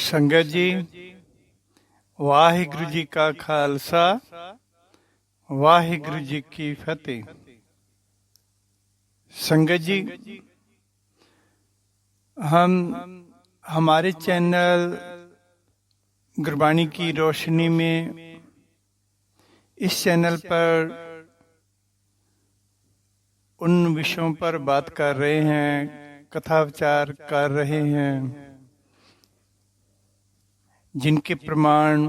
ਸੰਗਤ ਜੀ, ਵਾਹਿਗੁਰੂ ਜੀ का खालसा, वाहिगुरु जी की फतेह। संगत जी, हम हमारे चैनल गुरबाणी की रोशनी में इस चैनल पर उन विषयों पर बात कर रहे हैं, कथा विचार कर रहे हैं जिनके प्रमाण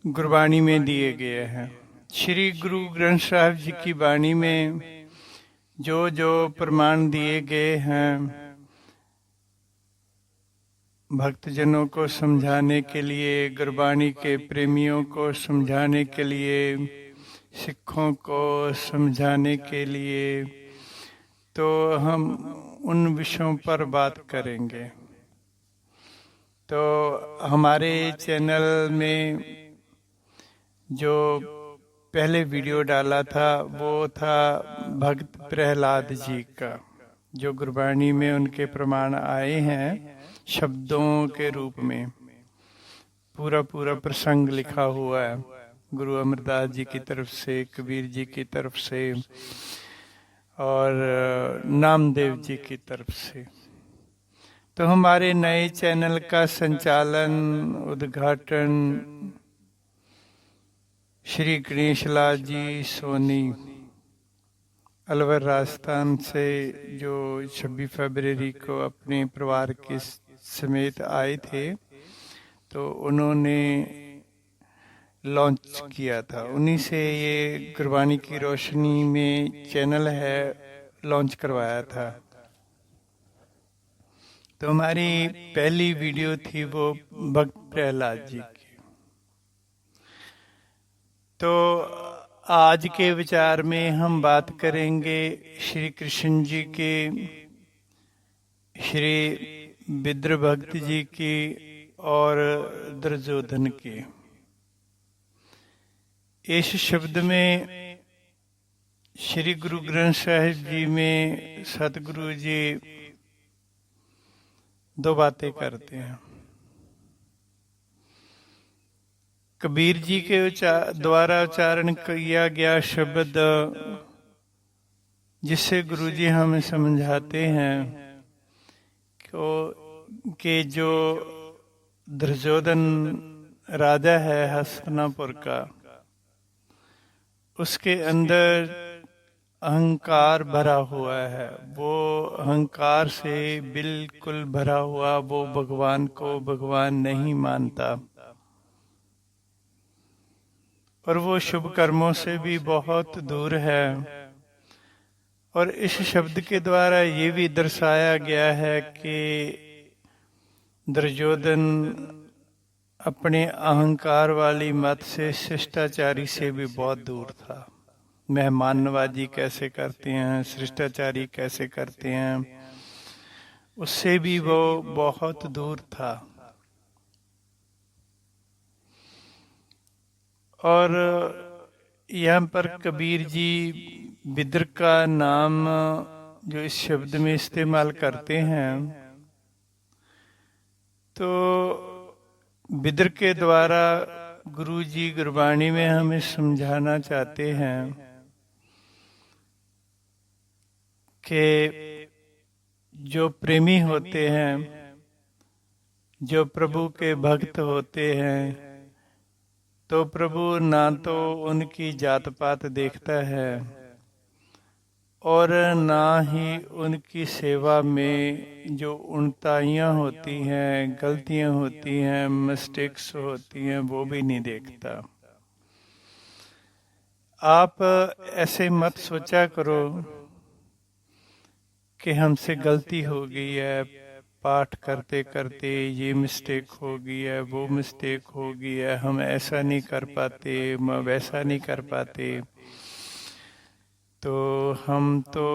गुरबाणी में दिए गए हैं। श्री गुरु ग्रंथ साहिब जी की वाणी में जो जो प्रमाण दिए गए हैं, भक्तजनों को समझाने के लिए, गुरबाणी के प्रेमियों को समझाने के लिए, सिखों को समझाने के लिए, तो हम उन विषयों पर बात करेंगे। तो हमारे चैनल में जो पहले वीडियो डाला था वो था भक्त प्रहलाद जी का, जो गुरबाणी में उनके प्रमाण आए हैं शब्दों के रूप में। पूरा पूरा प्रसंग लिखा हुआ है गुरु अमरदास जी की तरफ से, कबीर जी की तरफ से और नामदेव जी की तरफ से। तो हमारे नए चैनल का संचालन, उद्घाटन श्री गणेश लाल जी सोनी अलवर राजस्थान से, जो 26 फरवरी को अपने परिवार के समेत आए थे, तो उन्होंने लॉन्च किया था। उन्हीं से ये गुरबाणी की रोशनी में चैनल है लॉन्च करवाया था। तो हमारी पहली वीडियो थी वो भक्त प्रहलाद जी की। तो आज के विचार में हम बात करेंगे श्री कृष्ण जी के, श्री विद्र भक्त जी की और दुर्योधन की। इस शब्द में श्री गुरु ग्रंथ साहिब जी में सतगुरु जी दो बातें करते हैं। कबीर जी के द्वारा उच्चारण किया गया शब्द, जिससे गुरु जी हमें समझाते हैं कि जो दुर्योधन राजा है हस्तिनापुर का, उसके अंदर अहंकार भरा हुआ है। वो अहंकार से बिल्कुल भरा हुआ, वो भगवान को भगवान नहीं मानता और वो शुभ कर्मों से भी बहुत दूर है। और इस शब्द के द्वारा ये भी दर्शाया गया है कि दुर्योधन अपने अहंकार वाली मत से, शिष्टाचारी से भी बहुत दूर था। मेहमान नवाजी कैसे करते हैं, शिष्टाचारी कैसे करते हैं, उससे भी वो बहुत दूर था। और यहाँ पर कबीर जी विद्र का नाम जो इस शब्द में इस्तेमाल करते हैं, तो विद्र के द्वारा गुरु जी गुरबाणी में हमें समझाना चाहते हैं कि जो प्रेमी होते हैं, जो प्रभु के भक्त होते हैं, तो प्रभु ना तो उनकी जात पात देखता है और ना ही उनकी सेवा में जो उनताइयाँ होती हैं, गलतियाँ होती हैं, मिस्टेक्स होती हैं, वो भी नहीं देखता। आप ऐसे मत सोचा करो कि हमसे गलती हो गई है, पाठ करते करते ये मिस्टेक हो गई है, वो मिस्टेक हो गई है, हम ऐसा नहीं कर पाते, वैसा नहीं कर पाते, तो हम तो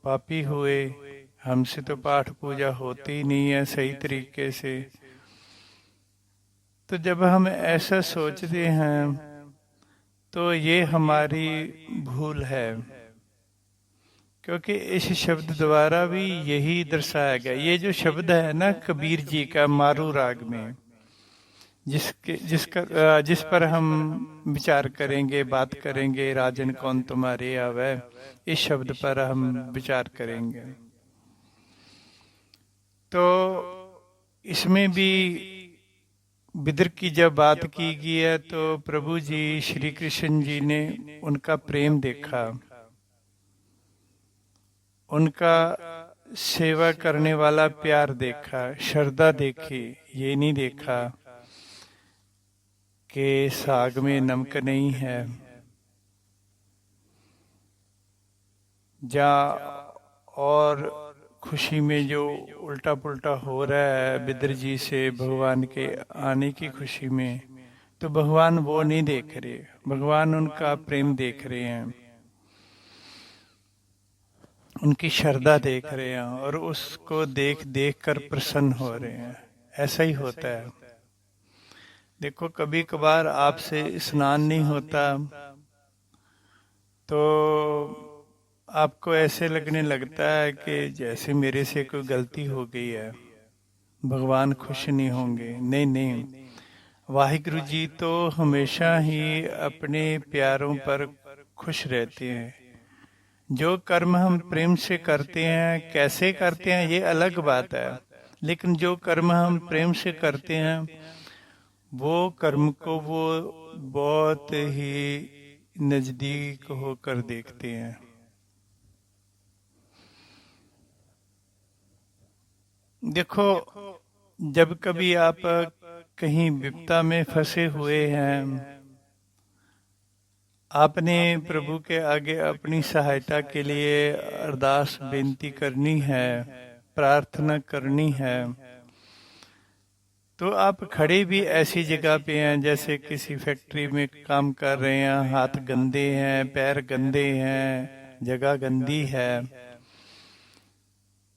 पापी हुए, हमसे तो पाठ पूजा होती ही नहीं है सही तरीके से। तो जब हम ऐसा सोचते हैं तो ये हमारी भूल है, क्योंकि इस शब्द द्वारा भी यही दर्शाया गया। ये जो शब्द है ना कबीर जी का मारू राग में, जिस पर हम विचार करेंगे, बात करेंगे, राजन कौन तुम्हारे आवे, इस शब्द पर हम विचार करेंगे। तो इसमें भी बिदर की जब बात की गई है तो प्रभु जी श्री कृष्ण जी ने उनका प्रेम देखा, उनका सेवा करने वाला प्यार देखा, श्रद्धा देखी। ये नहीं देखा कि साग में नमक नहीं है, जा और खुशी में जो उल्टा पुल्टा हो रहा है बिदर जी से भगवान के आने की खुशी में, तो भगवान वो नहीं देख रहे, भगवान उनका प्रेम देख रहे हैं, उनकी श्रद्धा देख रहे हैं और उसको देख देख कर प्रसन्न हो रहे हैं। ऐसा ही होता है। देखो कभी कभार आपसे स्नान नहीं होता तो आपको ऐसे लगने लगता है कि जैसे मेरे से कोई गलती हो गई है, भगवान खुश नहीं होंगे। नहीं नहीं, वाहिगुरु जी तो हमेशा ही अपने प्यारों पर खुश रहते हैं। जो कर्म हम प्रेम से करते हैं, कैसे करते हैं ये अलग बात है, लेकिन जो कर्म हम प्रेम से करते हैं वो कर्म को वो बहुत ही नजदीक होकर देखते हैं। देखो जब कभी आप कहीं विपदा में फंसे हुए हैं, आपने प्रभु के आगे अपनी सहायता के लिए अरदास बेनती करनी है, प्रार्थना करनी है, तो आप खड़े भी ऐसी जगह पे हैं जैसे किसी फैक्ट्री में काम कर रहे हैं, हाथ गंदे हैं, पैर गंदे हैं, जगह गंदी है,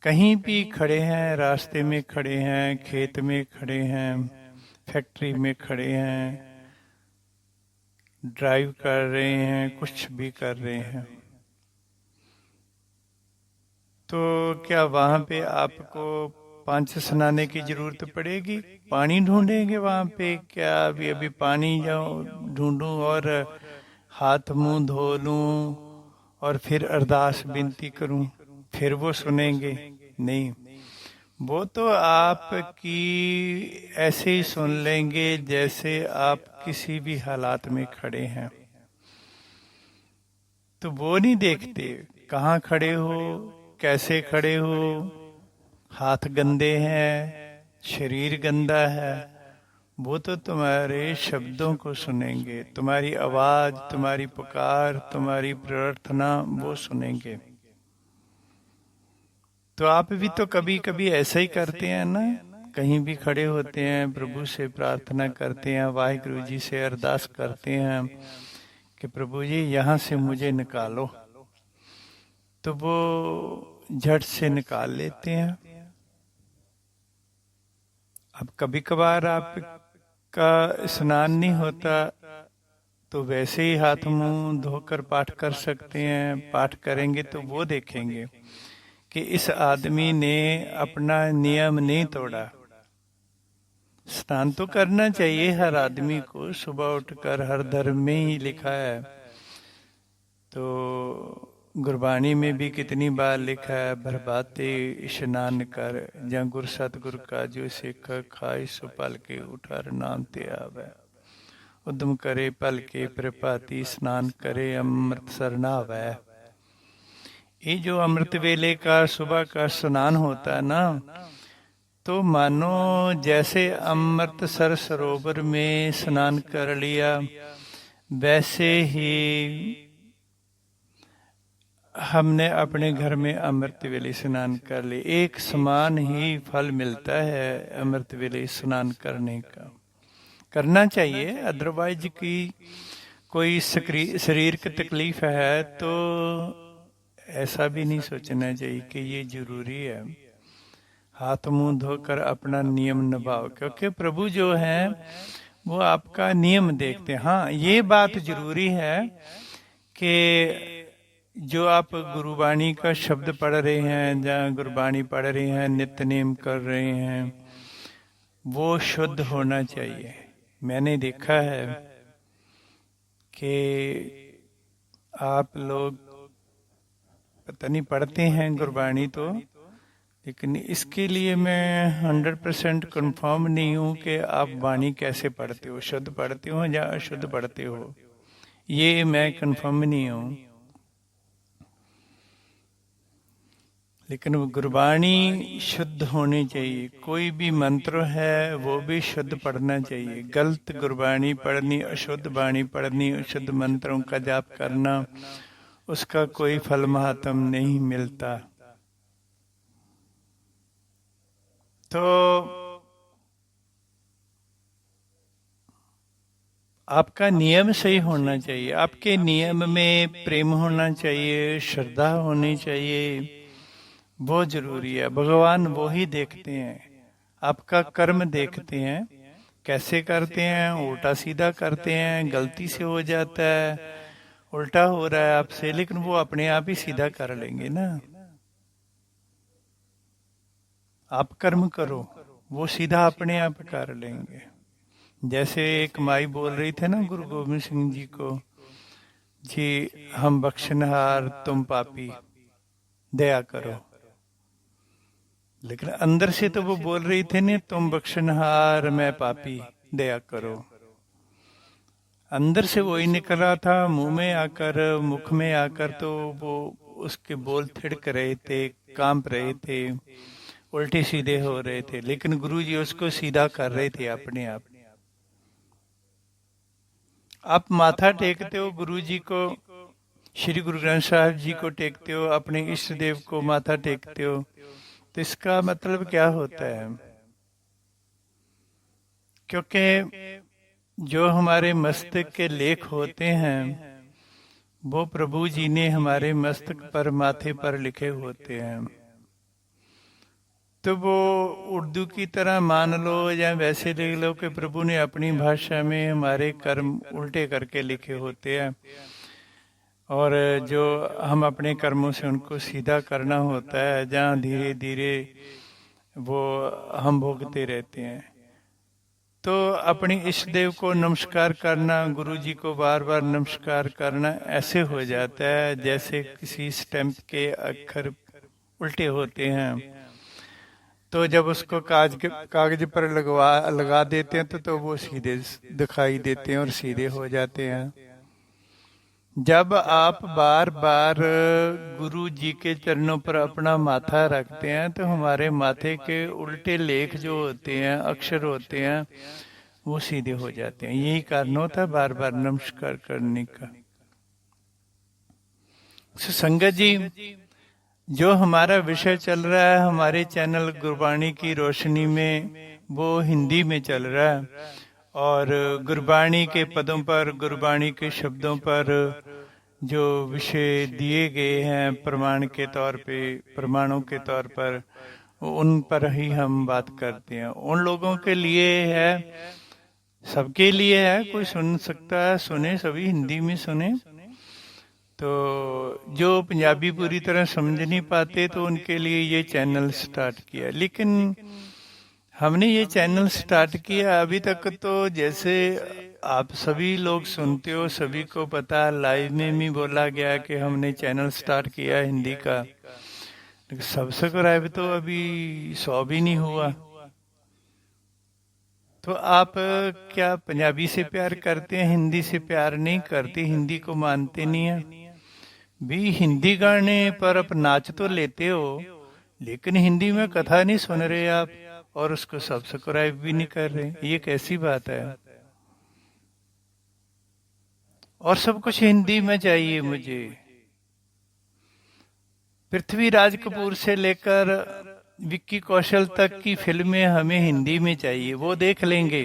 कहीं भी खड़े हैं, रास्ते में खड़े हैं, खेत में खड़े हैं, फैक्ट्री में खड़े हैं, ड्राइव कर रहे हैं, कुछ भी कर रहे हैं, तो क्या वहां पे आपको पांच स्नाने की जरूरत पड़ेगी? पानी ढूंढेंगे वहां पे? क्या अभी अभी पानी जाऊं ढूंढूं और हाथ मुंह धो लूं और फिर अरदास विनती करूं, फिर वो सुनेंगे? नहीं, वो तो आपकी ऐसे ही सुन लेंगे जैसे आप किसी भी हालात में खड़े हैं। तो वो नहीं देखते कहाँ खड़े हो, कैसे खड़े हो, हाथ गंदे हैं, शरीर गंदा है, वो तो तुम्हारे शब्दों को सुनेंगे, तुम्हारी आवाज, तुम्हारी पुकार, तुम्हारी प्रार्थना वो सुनेंगे। तो आप भी तो कभी कभी ऐसा ही करते हैं ना, कहीं भी खड़े होते हैं, प्रभु से प्रार्थना करते हैं, वाहिगुरु जी से अरदास करते हैं कि प्रभु जी यहाँ से मुझे निकालो, तो वो झट से निकाल लेते हैं। अब कभी कभार आपका स्नान नहीं होता तो वैसे ही हाथ मुंह धोकर पाठ कर सकते हैं। पाठ करेंगे तो वो देखेंगे कि इस आदमी ने अपना नियम नहीं तोड़ा। स्नान तो करना चाहिए हर आदमी को, सुबह उठकर, हर धर्म में ही लिखा है। तो गुरबाणी में भी कितनी बार लिखा है, भरभाते स्नान कर, ਜਾਂ गुर सतगुर का जो सिख खाई सो पल के उठार नाम ते आवे, उद्यम करे पल के प्रभाती स्नान करे अमृत सरनावै। ये जो अमृत वेले का सुबह का स्नान होता है ना, तो मानो जैसे अमृतसर सरोवर में स्नान कर लिया, वैसे ही हमने अपने घर में अमृत वेले स्नान कर ले। एक समान ही फल मिलता है अमृत वेले स्नान करने का। करना चाहिए, अदरवाइज की कोई शारीरिक तकलीफ है तो ऐसा भी नहीं सोचना चाहिए कि ये जरूरी है। हाथ मुंह धोकर अपना नियम निभाओ, क्योंकि प्रभु जो है वो आपका नियम देखते हैं। हाँ, ये बात जरूरी है कि जो आप गुरुवाणी का शब्द पढ़ रहे हैं, जहाँ गुरुवाणी पढ़ रहे हैं, नित्यनेम कर रहे हैं, वो शुद्ध होना चाहिए। मैंने देखा है कि आप लोग पता नहीं पढ़ते हैं गुरुवाणी तो, लेकिन इसके लिए मैं 100% कंफर्म नहीं हूँ कि आप वाणी कैसे पढ़ते हो, शुद्ध पढ़ते हो या अशुद्ध पढ़ते हो, ये मैं कंफर्म नहीं हूँ। लेकिन वो गुरबाणी शुद्ध होनी चाहिए। कोई भी मंत्र है वो भी शुद्ध पढ़ना चाहिए। गलत गुरबाणी पढ़नी, अशुद्ध वाणी पढ़नी, अशुद्ध मंत्रों का जाप करना, उसका कोई फल महात्म नहीं मिलता। तो आपका नियम सही होना चाहिए। आपके नियम में प्रेम होना चाहिए, श्रद्धा होनी चाहिए, बहुत जरूरी है। भगवान वो ही देखते हैं, आपका कर्म देखते हैं, कैसे करते हैं, उल्टा सीधा करते हैं, गलती से हो जाता है, उल्टा हो रहा है आपसे, लेकिन वो अपने आप ही सीधा कर लेंगे ना। आप कर्म करो, वो सीधा अपने आप कर लेंगे। जैसे एक माई बोल रही थे ना गुरु गोविंद सिंह जी को, जी हम बख्शनहार तुम पापी, दया करो। लेकिन अंदर से तो वो बोल रही थी ने तुम बख्शनहार मैं पापी, दया करो। अंदर से वही निकल रहा था, मुंह में आकर, मुख में आकर तो वो उसके बोल थिड़क रहे थे, कांप रहे थे, उल्टे सीधे हो रहे थे, लेकिन गुरु जी उसको सीधा कर रहे थे अपने आप। आप माथा टेकते हो गुरु जी को, श्री गुरु ग्रंथ साहिब जी को टेकते हो, अपने इष्ट देव को माथा टेकते हो, तो इसका मतलब क्या होता है? क्योंकि जो हमारे मस्तक के लेख होते हैं वो प्रभु जी ने हमारे मस्तक पर, माथे पर लिखे होते हैं। तो वो उर्दू की तरह मान लो या वैसे लिख लो कि प्रभु ने अपनी भाषा में हमारे कर्म उल्टे करके लिखे होते हैं, और जो हम अपने कर्मों से उनको सीधा करना होता है, जहाँ धीरे धीरे वो हम भोगते रहते हैं। तो अपने इष्ट देव को नमस्कार करना, गुरु जी को बार बार नमस्कार करना, ऐसे हो जाता है जैसे किसी स्टैंप के अक्षर उल्टे होते हैं। तो जब उसको कागज पर लगा देते हैं तो वो सीधे दिखाई देते हैं और सीधे हो जाते हैं। जब आप बार बार गुरु जी के चरणों पर अपना माथा रखते हैं तो हमारे माथे के उल्टे लेख जो होते हैं, अक्षर होते हैं, वो सीधे हो जाते हैं। यही कारण होता है बार बार नमस्कार करने का। संगत जी, जो हमारा विषय चल रहा है हमारे चैनल गुरबाणी की रोशनी में, वो हिंदी में चल रहा है, और गुरबाणी के पदों पर, गुरबाणी के शब्दों पर जो विषय दिए गए हैं प्रमाण के तौर पे, प्रमाणों के तौर पर, उन पर ही हम बात करते हैं। उन लोगों के लिए है, सबके लिए है, कोई सुन सकता है, सुने, सभी हिंदी में सुने। तो जो पंजाबी पूरी तरह समझ नहीं पाते तो उनके लिए ये चैनल स्टार्ट किया। लेकिन हमने ये चैनल स्टार्ट किया अभी तक तो जैसे आप सभी लोग सुनते हो, सभी को पता, लाइव में भी बोला गया कि हमने चैनल स्टार्ट किया हिंदी का, लेकिन सब्सक्राइब तो अभी 100 भी नहीं हुआ। तो आप क्या पंजाबी से प्यार करते हैं, हिंदी से प्यार नहीं करते, हिंदी को मानते नहीं है? भी हिंदी गाने पर आप नाच तो लेते हो, लेकिन हिंदी में कथा नहीं सुन रहे आप, और उसको सब्सक्राइब भी नहीं कर रहे। ये कैसी बात है? और सब कुछ हिंदी में चाहिए मुझे। पृथ्वीराज कपूर से लेकर विक्की कौशल तक की फिल्में हमें हिंदी में चाहिए, वो देख लेंगे,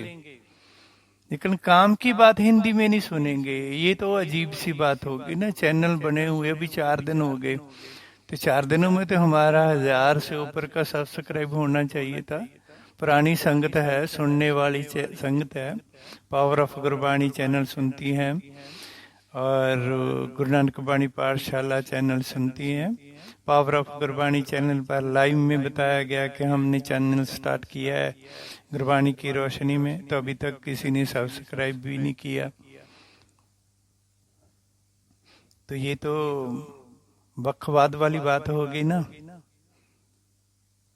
लेकिन काम की बात हिंदी में नहीं सुनेंगे। ये तो अजीब सी बात होगी ना। चैनल बने हुए अभी 4 दिन हो गए, तो 4 दिनों में तो हमारा 1000 से ऊपर का सब्सक्राइब होना चाहिए था। पुरानी संगत है, सुनने वाली संगत है, पावर ऑफ गुरबाणी चैनल सुनती हैं, और गुरु नानक बाणी पाठशाला चैनल सुनती हैं। पावर ऑफ गुरबाणी चैनल पर लाइव में बताया गया कि हमने चैनल स्टार्ट किया है गुरबाणी की रोशनी में, तो अभी तक किसी ने सब्सक्राइब भी नहीं किया। तो ये तो वक्फवाद वाली बात होगी ना।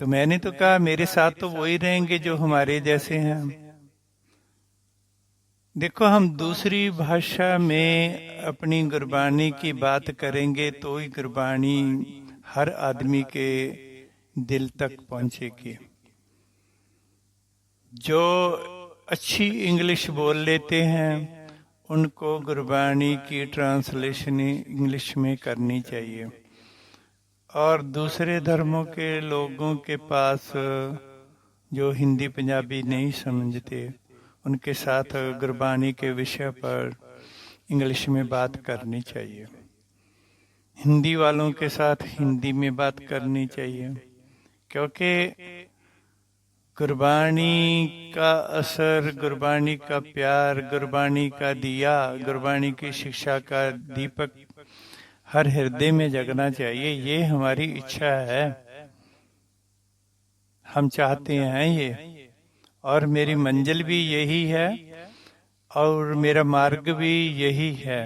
तो मैंने तो कहा मेरे साथ तो वही रहेंगे जो हमारे जैसे हैं। देखो, हम दूसरी भाषा में अपनी गुरबाणी की बात करेंगे तो ही गुरबाणी हर आदमी के दिल तक पहुंचेगी। जो अच्छी इंग्लिश बोल लेते हैं उनको गुरबाणी की ट्रांसलेशन इंग्लिश में करनी चाहिए, और दूसरे धर्मों के लोगों के पास जो हिंदी पंजाबी नहीं समझते उनके साथ गुरबाणी के विषय पर इंग्लिश में बात करनी चाहिए। हिंदी वालों के साथ हिंदी में बात करनी चाहिए, क्योंकि गुरबाणी का असर, गुरबाणी का प्यार, गुरबाणी का दिया, गुरबाणी की शिक्षा का दीपक हर हृदय में जगना चाहिए। ये हमारी इच्छा है, हम चाहते हैं ये, और मेरी मंजिल भी यही है और मेरा मार्ग भी यही है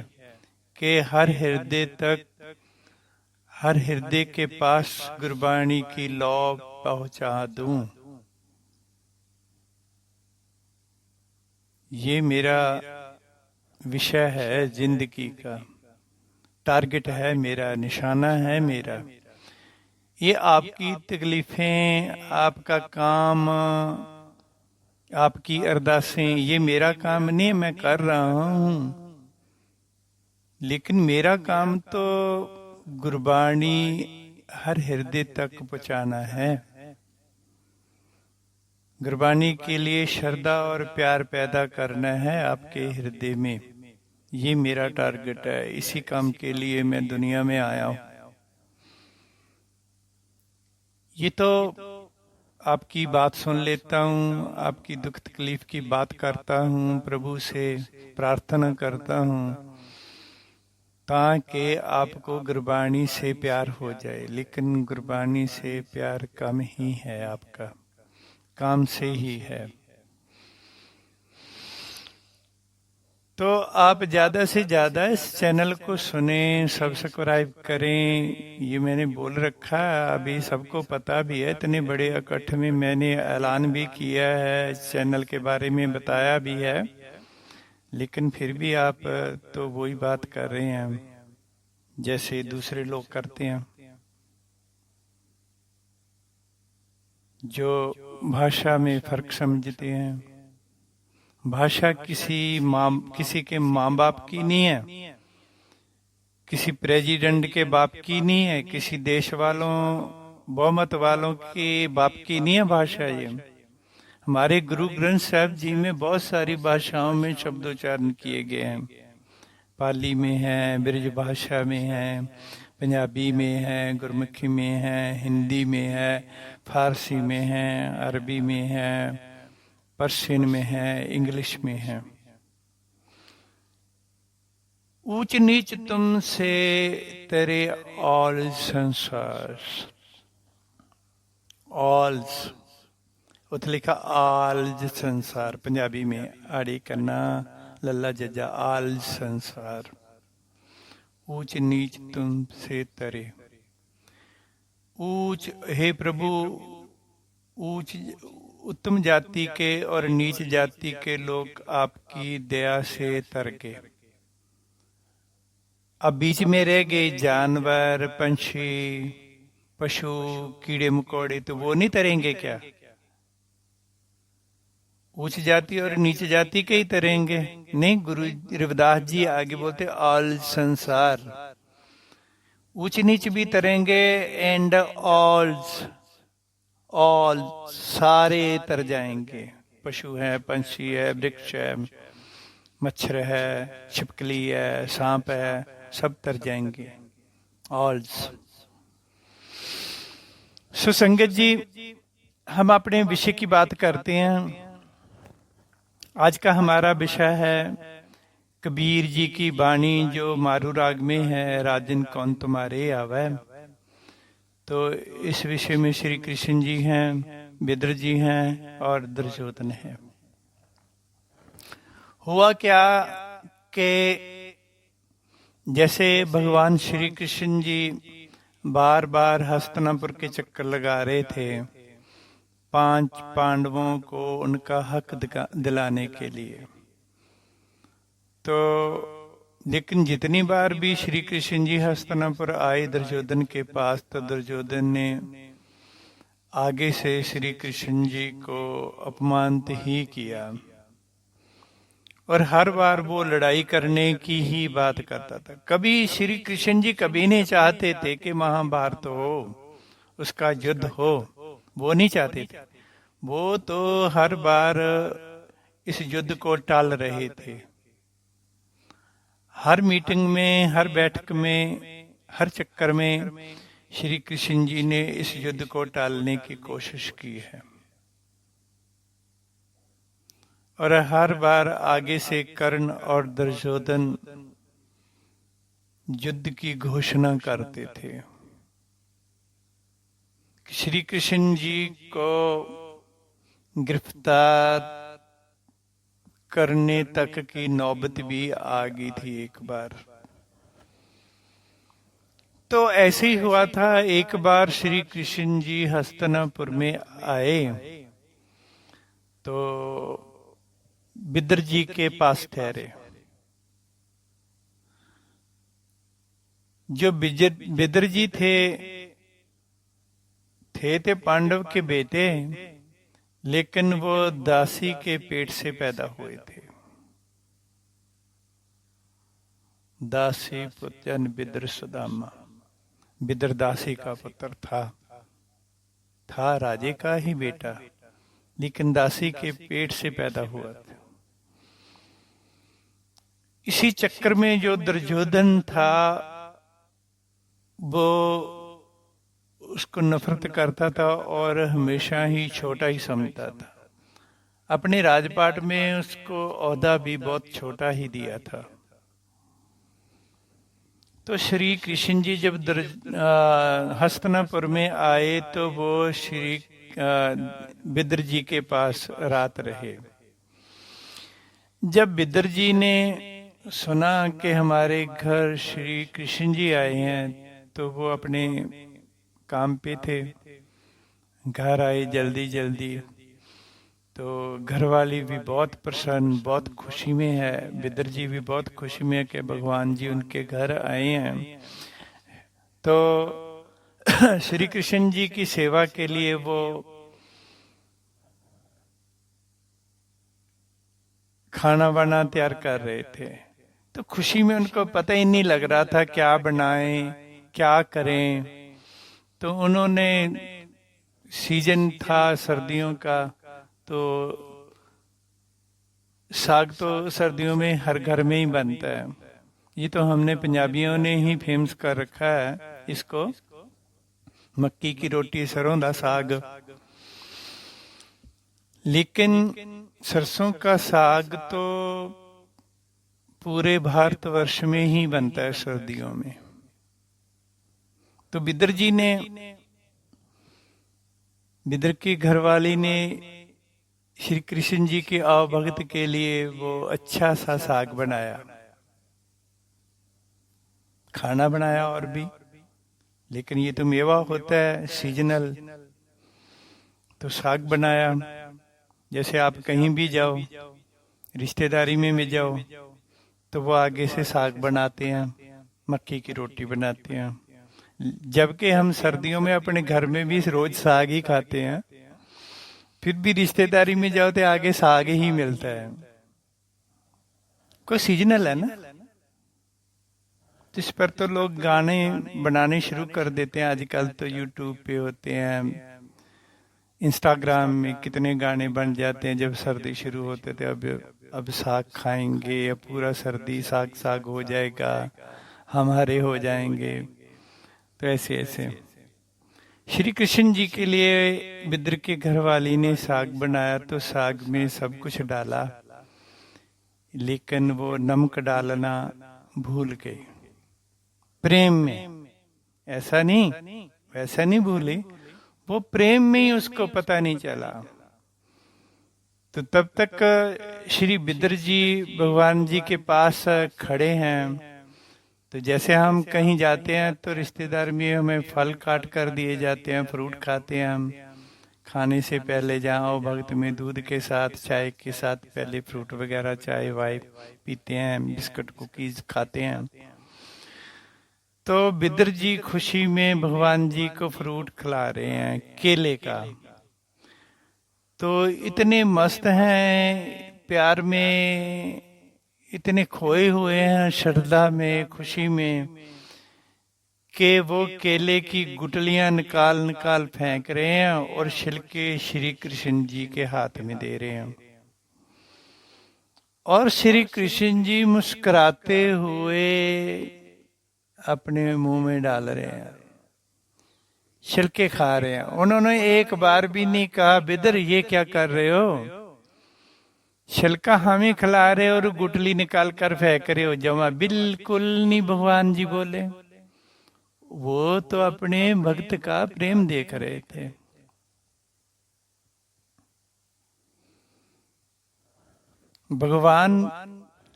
कि हर हृदय तक, हर हृदय के पास गुरबाणी की लौ पहुंचा दूं। ये मेरा विषय है, जिंदगी का टारगेट है मेरा, निशाना है मेरा। ये आपकी तकलीफें, आपका काम, आपकी अरदासें, ये मेरा काम नहीं है, मैं कर रहा हूं, लेकिन मेरा काम तो गुरबाणी हर हृदय तक पहुंचाना है। गुरबाणी के लिए श्रद्धा और प्यार पैदा करना है आपके हृदय में। ये मेरा टारगेट है, इसी काम के लिए मैं दुनिया में आया हूं। ये तो आपकी बात सुन लेता हूँ, आपकी दुख तकलीफ की बात करता हूँ, प्रभु से प्रार्थना करता हूँ ताकि आपको गुरबाणी से प्यार हो जाए। लेकिन गुरबाणी से प्यार कम ही है, आपका काम से ही है। तो आप ज्यादा से ज्यादा इस चैनल को सुने, सब्सक्राइब करें। ये मैंने बोल रखा है, अभी सबको पता भी है, इतने बड़े इकट्ठ में मैंने ऐलान भी किया है, इस चैनल के बारे में बताया भी है, लेकिन फिर भी आप तो वही बात कर रहे हैं जैसे दूसरे लोग करते हैं, जो भाषा में फर्क समझते हैं। भाषा किसी के माँ बाप की नहीं है, किसी प्रेसिडेंट के बाप की नहीं है, किसी देश वालों, बहुमत वालों के बाप की नहीं है भाषा। ये हमारे गुरु ग्रंथ साहब जी में बहुत सारी भाषाओं में शब्दोच्चारण किए गए हैं। पाली में है, ब्रज भाषा में है, पंजाबी में है, गुरमुखी में है, हिंदी में है, फारसी में है, अरबी में है, पर्शियन में है, इंग्लिश में है। ऊंच नीच तुमसे तेरे ऑल संसार, ऑल उत लिखा आल संसार, पंजाबी में आड़ी करना लल्ला जजा, आल संसार। ऊंच नीच तुमसे तरे, ऊंच हे प्रभु, ऊंच उत्तम जाति के और नीच जाति के लोग आपकी दया से तर गए। अब बीच में रह गए जानवर, पंछी, पशु, कीड़े मकोड़े, तो वो नहीं तरेंगे क्या? उच्च जाति और नीच जाति के ही तरेंगे? नहीं, गुरु रविदास जी आगे बोलते ऑल संसार, उच्च नीच भी तरेंगे एंड ऑल सारे तर जाएंगे। पशु है, पंछी है, वृक्ष है, मच्छर है, छिपकली है, सांप है, सब तर जाएंगे। ऑल। सुसंगत जी, हम अपने विषय की बात करते हैं। आज का हमारा विषय है कबीर जी की वाणी जो मारू राग में है, राजन कौन तुम्हारे आवे। तो इस विषय में श्री कृष्ण जी हैं, विदुर जी हैं और दुर्योधन है। हुआ क्या कि जैसे भगवान श्री कृष्ण जी बार बार हस्तिनापुर के चक्कर लगा रहे थे 5 पांडवों को उनका हक दिलाने के लिए, तो लेकिन जितनी बार भी श्री कृष्ण जी हस्तिनापुर आए दुर्योधन के पास, तो दुर्योधन ने आगे से श्री कृष्ण जी को अपमानित ही किया और हर बार वो लड़ाई करने की ही बात करता था। कभी श्री कृष्ण जी कभी नहीं चाहते थे कि महाभारत हो, उसका युद्ध हो, वो नहीं चाहते थे। वो तो हर बार इस युद्ध को टाल रहे थे। हर मीटिंग में, हर बैठक में, हर चक्कर में श्री कृष्ण जी ने इस युद्ध को टालने की कोशिश की है और हर बार आगे से कर्ण और दुर्योधन युद्ध की घोषणा करते थे। श्री कृष्ण जी को गिरफ्तार करने तक की नौबत भी आ गई थी एक बार। तो ऐसे ही हुआ था, एक बार श्री कृष्ण जी हस्तिनापुर में आए तो विदुर जी के पास ठहरे। जो विदुर जी थे पांडव के बेटे, लेकिन वो दासी के पेट से पैदा हुए थे। दासी पुत्र विदुर सुदामा, विदुर दासी का पुत्र था राजे का ही बेटा, लेकिन दासी के पेट से पैदा हुआ था। इसी चक्कर में जो दुर्योधन था वो उसको नफरत करता था और हमेशा ही छोटा ही समझता था। अपने राजपाट में उसको ओहदा भी बहुत छोटा ही दिया था। तो श्री कृष्ण जी जब हस्तिनापुर में आए तो वो श्री विदुर जी के पास रात रहे। जब विदुर जी ने सुना कि हमारे घर श्री कृष्ण जी आए हैं, तो वो अपने काम पे थे, घर आए जल्दी जल्दी। तो घरवाली भी बहुत प्रसन्न, बहुत खुशी में है, विदुर जी भी बहुत खुशी में है कि भगवान जी उनके घर आए हैं। तो श्री कृष्ण जी की सेवा के लिए वो खाना वाना तैयार कर रहे थे। तो खुशी में उनको पता ही नहीं लग रहा था क्या बनाएं, क्या करें। तो उन्होंने, सीजन था सर्दियों का, तो साग तो सर्दियों में हर घर में ही बनता है। ये तो हमने पंजाबियों ने ही फेमस कर रखा है इसको, मक्की की रोटी, सरों दा साग। लेकिन सरसों का साग तो पूरे भारतवर्ष में ही बनता है सर्दियों में। तो विदुर जी ने, विदुर की घरवाली ने श्री कृष्ण जी के आवभगत के लिए वो अच्छा सा साग बनाया, खाना बनाया और भी। लेकिन ये तो मेवा होता है सीजनल, तो साग बनाया। जैसे आप कहीं भी जाओ, रिश्तेदारी में भी जाओ, तो वो आगे से साग बनाते हैं, मक्की की रोटी बनाते हैं। जबकि हम सर्दियों में अपने घर में भी रोज साग ही खाते हैं, फिर भी रिश्तेदारी में जाओ तो आगे साग ही मिलता है। कोई सीजनल है ना। इस पर तो लोग गाने बनाने शुरू कर देते हैं आजकल। तो यूट्यूब पे होते हैं, इंस्टाग्राम में कितने गाने बन जाते हैं। जब सर्दी शुरू होते थे, अब साग खाएंगे, अब पूरा सर्दी साग साग हो जाएगा, हम हरे हो जाएंगे। तो ऐसे ऐसे श्री कृष्ण जी के लिए विदुर के घरवाली ने साग बनाया। तो साग में सब कुछ डाला, लेकिन वो नमक डालना भूल गए प्रेम में। ऐसा नहीं, वैसा नहीं भूले, वो प्रेम में ही उसको पता नहीं चला। तो तब तक श्री बिदर जी भगवान जी के पास खड़े हैं। तो जैसे हम कहीं जाते हैं तो रिश्तेदार में हमें फल काट कर दिए जाते हैं, फ्रूट खाते हैं हम। खाने से पहले जाओ भक्त में दूध के साथ, चाय के साथ पहले फ्रूट वगैरह, चाय वाय पीते हैं, बिस्कुट कुकीज खाते हैं। तो बिदर जी खुशी में भगवान जी को फ्रूट खिला रहे हैं, केले का। तो इतने मस्त हैं प्यार में, इतने खोए हुए हैं श्रद्धा में, खुशी में, कि वो केले की गुटलियां निकाल निकाल फेंक रहे हैं और छिलके श्री कृष्ण जी के हाथ में दे रहे हैं। और श्री कृष्ण जी मुस्कुराते हुए अपने मुंह में डाल रहे हैं, छिलके खा रहे हैं। उन्होंने एक बार भी नहीं कहा बिदर ये क्या कर रहे हो, छिलका हमें खिला रहे और गुटली निकाल कर फेंक रहे हो। जमा बिल्कुल नहीं भगवान जी बोले, वो तो अपने भक्त का प्रेम देख रहे थे। भगवान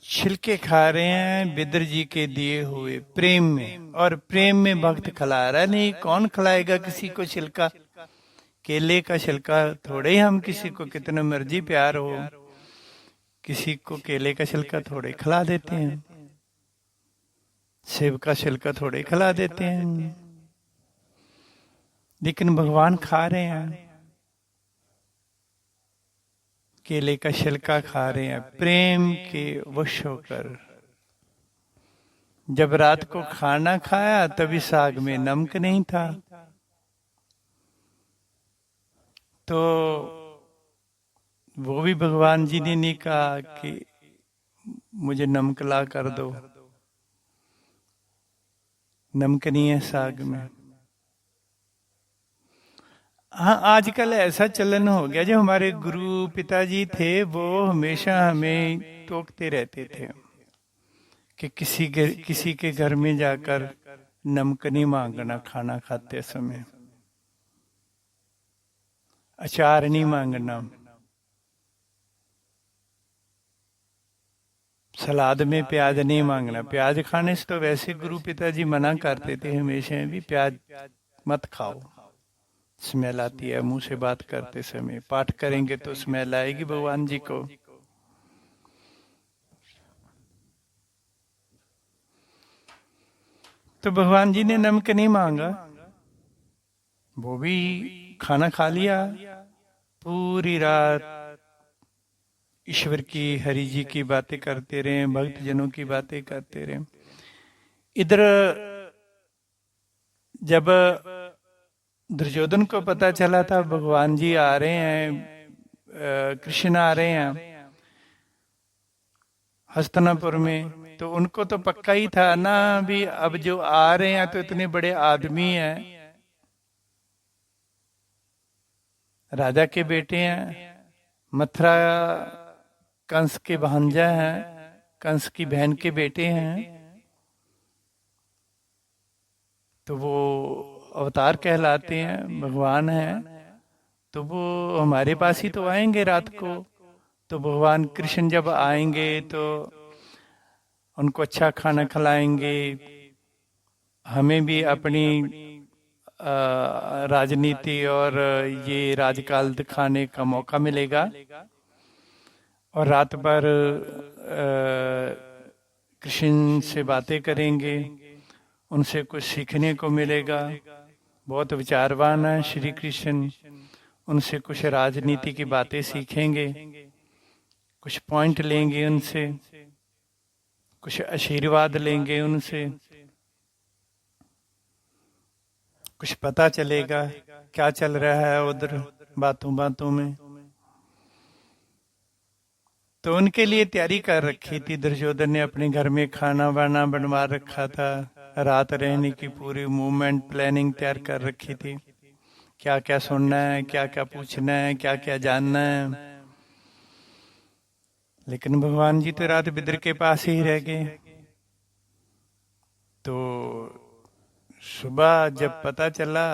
छिलके खा रहे हैं बिदर जी के दिए हुए प्रेम में, और प्रेम में भक्त खिला रहा नहीं। कौन खिलाएगा किसी को छिलका? केले का छिलका थोड़े ही हम किसी को कितना मर्जी प्यार हो, किसी को केले का छिलका थोड़े खिला देते हैं, सेब का छिलका थोड़े खिला देते हैं। लेकिन भगवान खा रहे हैं, केले का छिलका खा रहे हैं प्रेम के वश होकर। जब रात को खाना खाया तभी साग में नमक नहीं था, तो वो भी भगवान जी ने नहीं कहा कि मुझे नमक ला कर दो, नमक नहीं है साग में। हाँ, आजकल ऐसा चलन हो गया, जो हमारे गुरु पिताजी थे वो हमेशा हमें टोकते रहते थे कि किसी के घर में जाकर नमक नहीं मांगना खाना खाते समय, अचार नहीं मांगना, सलाद में प्याज नहीं मांगना। प्याज खाने से तो वैसे गुरु पिताजी मना करते थे हमेशा, भी प्याज मत खाओ, स्मेल आती है मुंह से बात करते समय, पाठ करेंगे तो स्मेल आएगी भगवान जी को। तो भगवान जी ने नमक नहीं मांगा, वो भी खाना खा लिया। पूरी रात ईश्वर की, हरि जी की बातें करते रहे, भक्त जनों की बातें करते रहे। इधर जब दुर्योधन को पता चला था भगवान जी आ रहे हैं, कृष्ण आ रहे हैं हस्तिनापुर में, तो उनको तो पक्का ही था ना भी अब जो आ रहे हैं तो इतने बड़े आदमी हैं, राजा के बेटे हैं, मथुरा कंस के भांजा हैं, कंस की बहन के बेटे हैं, तो वो अवतार कहलाते हैं, भगवान हैं, तो वो हमारे पास ही तो आएंगे रात को। तो भगवान कृष्ण जब आएंगे तो उनको अच्छा खाना खिलाएंगे, हमें भी अपनी राजनीति और ये राजकाल दिखाने का मौका मिलेगा, और रात भर कृष्ण से बातें करेंगे, उनसे कुछ सीखने को मिलेगा। बहुत विचारवान है श्री कृष्ण, उनसे कुछ राजनीति की बातें सीखेंगे, कुछ पॉइंट लेंगे उनसे, कुछ आशीर्वाद लेंगे उनसे, कुछ पता चलेगा क्या चल रहा है उधर बातों बातों में। तो उनके लिए तैयारी कर रखी थी दुर्योधन ने, अपने घर में खाना वाना बनवा रखा था, रात रहने की पूरी मूवमेंट प्लानिंग तैयार कर रखी थी, क्या क्या सुनना है, क्या क्या पूछना है, क्या क्या जानना है। लेकिन भगवान जी तो रात बिदर के पास ही रह गए। तो सुबह जब पता चला,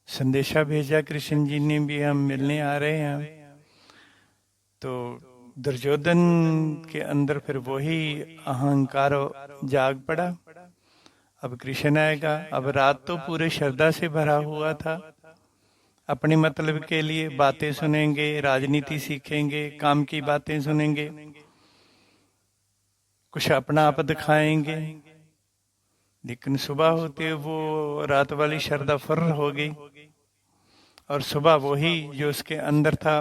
संदेशा भेजा कृष्ण जी ने भी हम मिलने आ रहे हैं, तो दुर्योधन के अंदर फिर वही अहंकार जाग पड़ा। अब कृष्ण आएगा। अब रात तो पूरे श्रद्धा से भरा हुआ था, अपने मतलब के लिए बातें सुनेंगे, राजनीति सीखेंगे, काम की बातें सुनेंगे, कुछ अपना आप दिखाएंगे। लेकिन सुबह होते वो रात वाली श्रद्धा फुर्र हो गई, और सुबह वही जो उसके अंदर था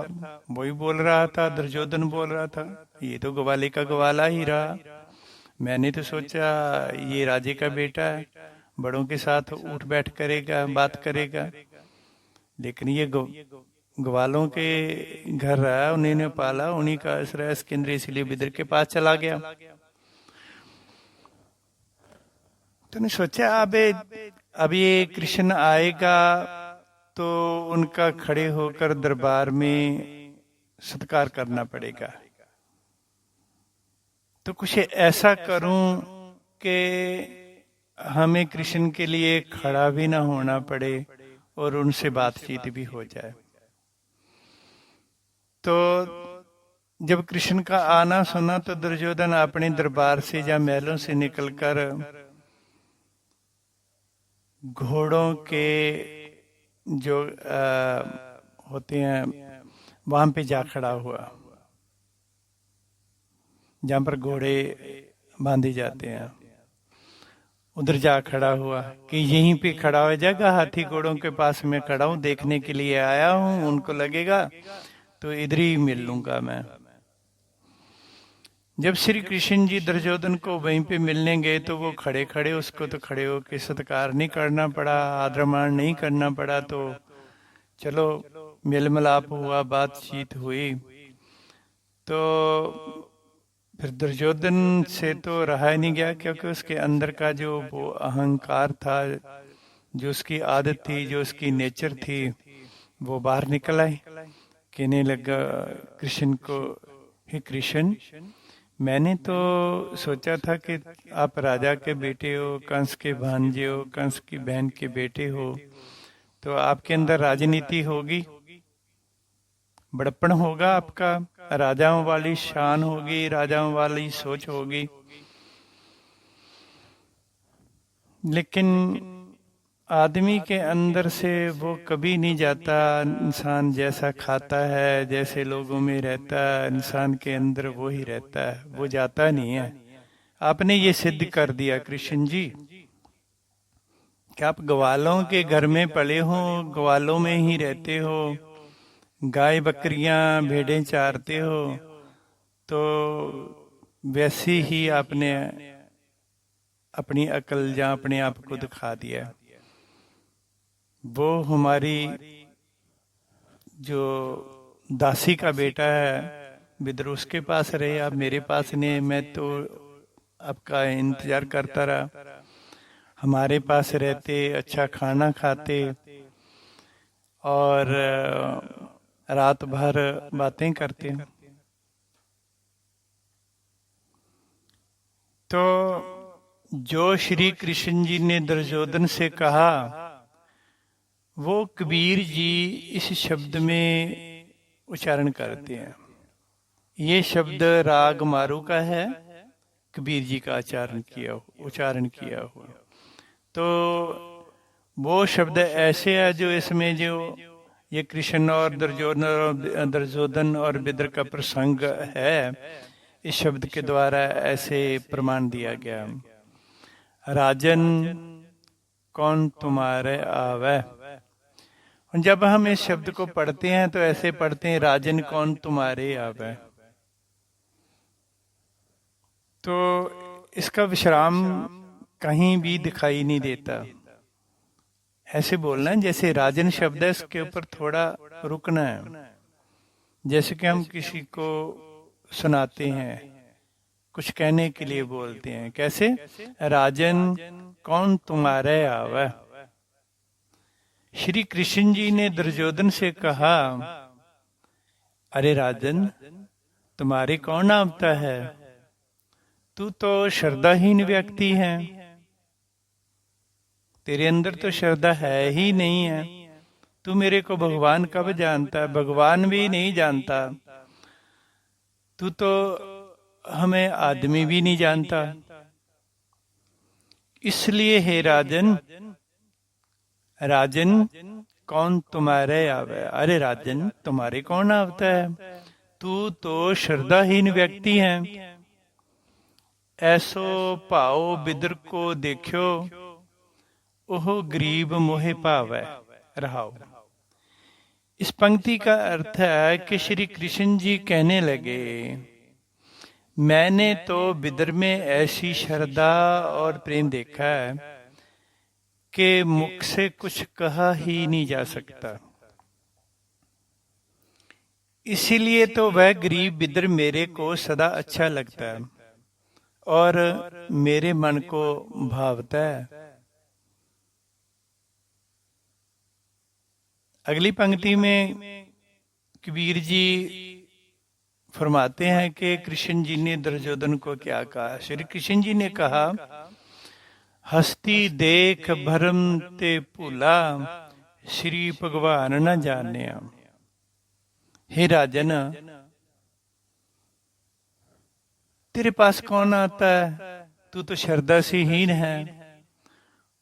वही बोल रहा था। दुर्योधन बोल रहा था, ये तो ग्वाले का ग्वाला ही रहा। मैंने तो सोचा ये राजे का बेटा है, बड़ों के साथ उठ बैठ करेगा, बात करेगा, लेकिन ये ग्वालों के घर रहा, उन्हीं ने पाला, उन्हीं का आश्रय केंद्र, इसलिए बिदर के पास चला गया। तो ने सोचा अब ये कृष्ण आएगा तो उनका खड़े होकर दरबार में सत्कार करना पड़ेगा। तो कुछ ऐसा करूं कि हमें कृष्ण के लिए खड़ा भी ना होना पड़े और उनसे बातचीत भी हो जाए। तो जब कृष्ण का आना सुना तो दुर्योधन अपने दरबार से या महलों से निकलकर घोड़ों के जो होते हैं वहां पे जा खड़ा हुआ, जहां पर घोड़े बांधे जाते हैं, उधर जा खड़ा हुआ कि यहीं पे खड़ा हो जाएगा, हाथी घोड़ों के पास में खड़ा हूं, देखने के लिए आया हूं, उनको लगेगा तो इधर ही मिल लूंगा मैं। जब श्री कृष्ण जी दुर्योधन को वहीं पे मिलने गए तो वो खड़े खड़े, उसको तो खड़े होकर सत्कार नहीं करना पड़ा, आदरमान नहीं करना पड़ा। तो चलो मेल मिलाप हुआ, बातचीत हुई। तो फिर दुर्योधन से तो रहा ही नहीं गया, क्योंकि उसके अंदर का जो वो अहंकार था, जो उसकी आदत थी, जो उसकी नेचर थी, वो बाहर निकल आई। कहने लगा कृष्ण को, हे कृष्ण, मैंने तो सोचा था कि आप राजा के बेटे हो, कंस के भांजे हो, कंस की बहन के बेटे हो, तो आपके अंदर राजनीति होगी, बड़प्पन होगा, आपका राजाओं वाली शान होगी, राजाओं वाली सोच होगी। लेकिन आदमी के अंदर से वो कभी नहीं जाता। इंसान जैसा खाता है, जैसे लोगों में रहता है, इंसान के अंदर वो ही रहता है, वो जाता नहीं है। आपने ये सिद्ध कर दिया कृष्ण जी कि आप ग्वालों के घर में पले हो, ग्वालों में ही रहते हो, गाय बकरियां भेड़ें चारते हो, तो वैसी ही आपने अपनी अकल या अपने आप को दिखा दिया। वो हमारी जो दासी का बेटा है विदुर, उसके पास रहे, आप मेरे पास नहीं। मैं तो आपका इंतजार करता रहा, हमारे पास रहते, अच्छा खाना खाते और रात भर बातें करते। तो जो श्री कृष्ण जी ने दुर्योधन से कहा, वो कबीर जी इस शब्द में उच्चारण करते हैं। ये शब्द राग मारू का है, कबीर जी का उच्चारण किया हुआ। तो वो शब्द ऐसे है जो इसमें जो ये कृष्ण और दुर्योधन और विदुर का प्रसंग है, इस शब्द के द्वारा ऐसे प्रमाण दिया गया। राजन कौन तुम्हारे आवे। जब हम इस शब्द को पढ़ते हैं तो ऐसे पढ़ते हैं, राजन कौन तुम्हारे आवे। तो इसका विश्राम कहीं भी दिखाई नहीं देता। ऐसे बोलना है जैसे राजन शब्द है, इसके ऊपर थोड़ा रुकना है। जैसे कि हम किसी को सुनाते हैं, कुछ कहने के लिए बोलते हैं, कैसे, राजन कौन तुम्हारे आवे। श्री कृष्ण जी ने दुर्योधन से कहा, अरे राजन, तुम्हारे कौन आवता है, तू तो श्रद्धाहीन व्यक्ति है, तेरे अंदर तो श्रद्धा है ही नहीं है। तू मेरे को भगवान कब जानता है, भगवान भी नहीं जानता। तू तो हमें आदमी भी नहीं जानता। इसलिए हे राजन, राजन कौन तुम्हारे आवे, अरे राजन तुम्हारे कौन आवता है, तू तो श्रद्धाहीन व्यक्ति है। ऐसो भाओ बिदर को देखियो, ओह गरीब मोहे भावै। रहाओ। इस पंक्ति का अर्थ है कि श्री कृष्ण जी कहने लगे, मैंने तो बिदर में ऐसी श्रद्धा और प्रेम देखा है कि मुख से कुछ कहा ही नहीं जा सकता। इसीलिए तो वह गरीब बिदर मेरे को सदा अच्छा लगता है और मेरे मन को भावता है। अगली पंक्ति में कबीर जी फरमाते हैं कि कृष्ण जी ने दुर्योधन को क्या कहा। श्री कृष्ण जी ने कहा, हस्ती देख भरम ते भूला, श्री भगवान न जाने। हे राजन, तेरे पास कौन आता है, तू तो श्रद्धा से हीन है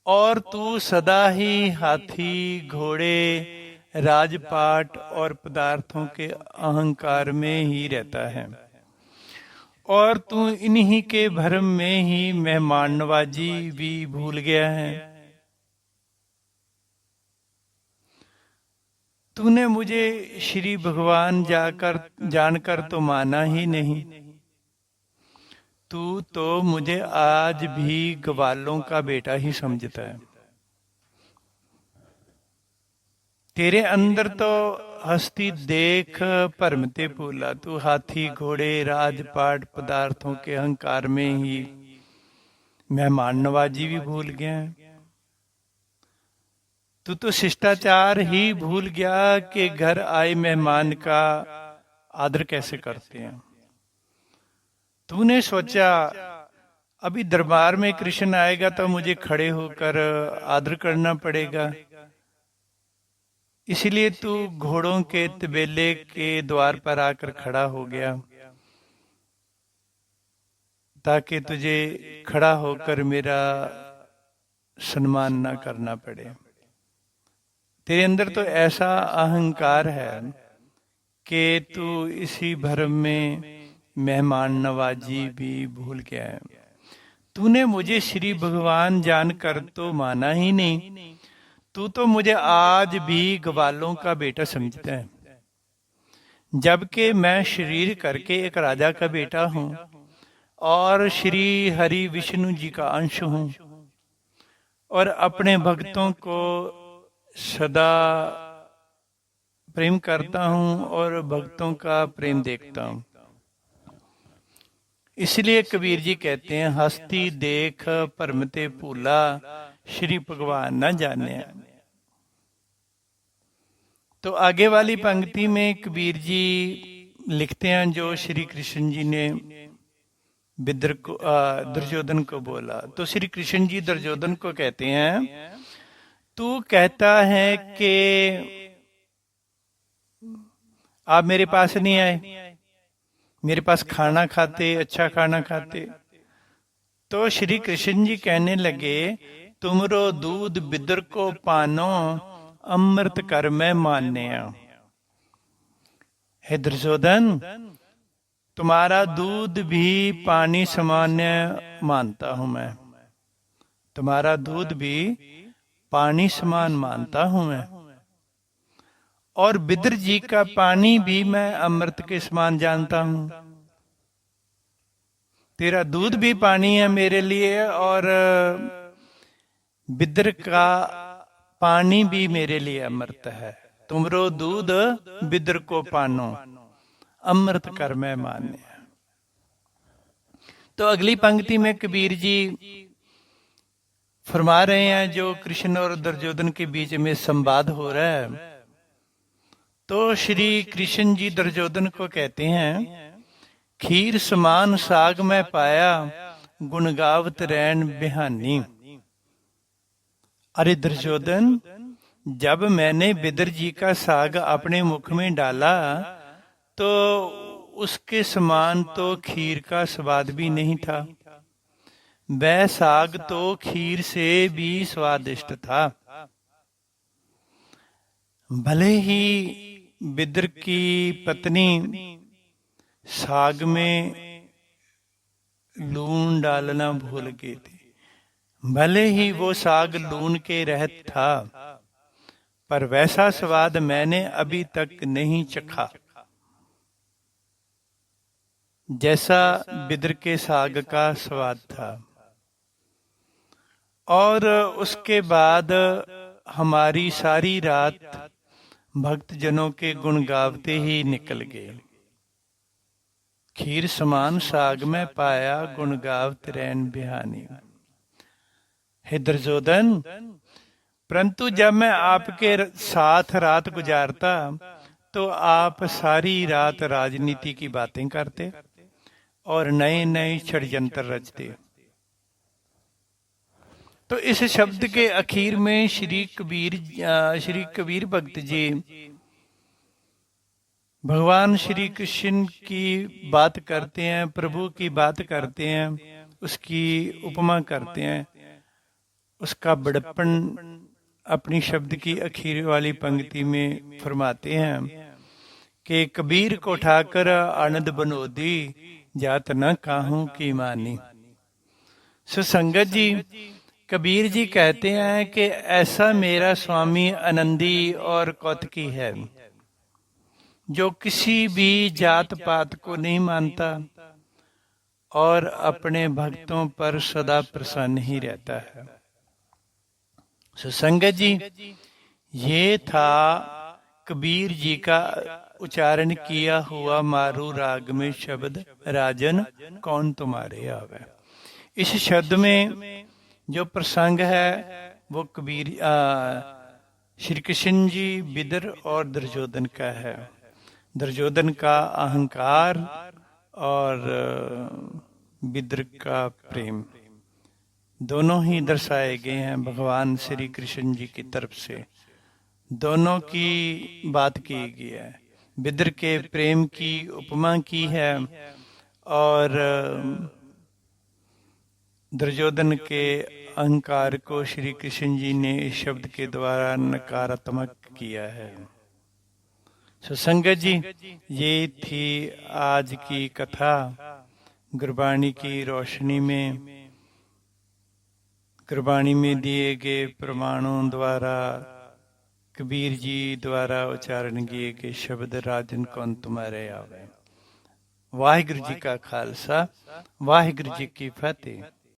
और तू सदा ही हाथी घोड़े राजपाट और पदार्थों के अहंकार में ही रहता है और तू इन्हीं के भरम में ही मेहमान नवाजी भी भूल गया है। तूने मुझे श्री भगवान जानकर तो माना ही नहीं। तू तो मुझे आज भी ग्वालों का बेटा ही समझता है। तेरे अंदर तो हस्ती देख भरमते भूला, तू हाथी घोड़े राजपाट पदार्थों के अहंकार में ही मेहमान नवाजी भी भूल गया। तू तो शिष्टाचार ही भूल गया कि घर आए मेहमान का आदर कैसे करते हैं। तूने सोचा अभी दरबार में कृष्ण आएगा तो मुझे खड़े होकर आदर करना पड़ेगा, इसलिए तू घोड़ों के तबेले के द्वार पर आकर खड़ा हो गया ताकि तुझे खड़ा होकर मेरा सम्मान ना करना पड़े। तेरे अंदर तो ऐसा अहंकार है कि तू इसी भरम में मेहमान नवाजी भी भूल गया है। तूने मुझे श्री भगवान जानकर तो माना ही नहीं। तू तो मुझे आज भी ग्वालों का बेटा समझता है, जबकि मैं शरीर करके एक राजा का बेटा हूं और श्री हरि विष्णु जी का अंश हूं और अपने भक्तों को सदा प्रेम करता हूं और भक्तों का प्रेम देखता हूं। इसलिए कबीर जी कहते हैं, हस्ती देख भरमते भूला, श्री भगवान न जाने। तो आगे वाली पंक्ति में कबीर जी लिखते हैं, जो श्री कृष्ण जी ने बिदर को दुर्योधन को बोला, तो श्री कृष्ण जी दुर्योधन को कहते हैं, तू कहता है कि आप मेरे पास नहीं आए, मेरे पास खाना खाते, अच्छा खाना खाते। तो श्री कृष्ण जी कहने लगे, तुमरो दूध बिदर को पानो, अमृत कर मैं मान्य। हे दुर्योधन, तुम्हारा दूध भी पानी सामान्य मानता हूं मैं, तुम्हारा दूध भी पानी समान मानता हूं मैं, और बिदर जी का पानी भी मैं अमृत के समान जानता हूं। तेरा दूध भी पानी है मेरे लिए और बिदर का पानी भी मेरे लिए अमृत है। तुमरो दूध बिदर को पानो, अमृत कर मैं मान्य। तो अगली पंक्ति में कबीर जी फरमा रहे हैं, जो कृष्ण और दुर्योधन के बीच में संवाद हो रहा है, तो श्री कृष्ण जी दुर्योधन को कहते हैं खीर समान साग मैं पाया, गुण गावत रैन बिहानी। अरे दुर्योधन, जब मैंने विदुर जी का साग अपने मुख में डाला तो उसके समान तो खीर का स्वाद भी नहीं था। वह साग तो खीर से भी स्वादिष्ट था। भले ही विदुर की पत्नी साग में लून डालना भूल गई थी, भले ही वो साग लून के रहित था, पर वैसा स्वाद मैंने अभी तक नहीं चखा जैसा विदुर के साग का स्वाद था। और उसके बाद हमारी सारी रात भक्तजनों के गुण गावते ही निकल गए। खीर समान साग में पाया, गुण गावत रैन बिहानी। हे दुर्योधन, परंतु जब मैं आपके साथ रात गुजारता तो आप सारी रात राजनीति की बातें करते और नए नए षड्यंत्र रचते। तो इस शब्द के आखिर में श्री कबीर भक्त जी भगवान श्री कृष्ण की बात करते हैं, प्रभु की बात करते हैं, उसकी उपमा करते हैं, उसका बड़प्पन अपनी शब्द की आखिर वाली पंक्ति में फरमाते हैं कि कबीर को ठाकर आनंद बनोदी, जात न काहू की मानी। सुसंगत जी, कबीर जी कहते हैं कि ऐसा मेरा स्वामी आनंदी और कौतकी है, जो किसी भी जात पात को नहीं मानता और अपने भक्तों पर सदा प्रसन्न ही रहता है। सुसंगत जी, ये था कबीर जी का उच्चारण किया हुआ मारू राग में शब्द, राजन कौन तुम्हारे आवे। इस शब्द में जो प्रसंग है वो कबीर श्री कृष्ण जी, विदुर और दुर्योधन का है। दुर्योधन का अहंकार और विदुर का प्रेम दोनों ही दर्शाए गए हैं भगवान श्री कृष्ण जी की तरफ से। दोनों की बात की गई है। विदुर के प्रेम की उपमा की है और दुर्योधन के अहंकार को श्री कृष्ण जी ने इस शब्द के द्वारा नकारात्मक किया है। सुसंगत जी, ये थी आज की कथा। गुरबाणी की रोशनी में, गुरबाणी में दिए गए प्रमाणों द्वारा, कबीर जी द्वारा उच्चारण किए गए शब्द, राजन कौन तुम्हारे आवे। वाहिगुरु जी का खालसा, वाहिगुरु जी की फतेह।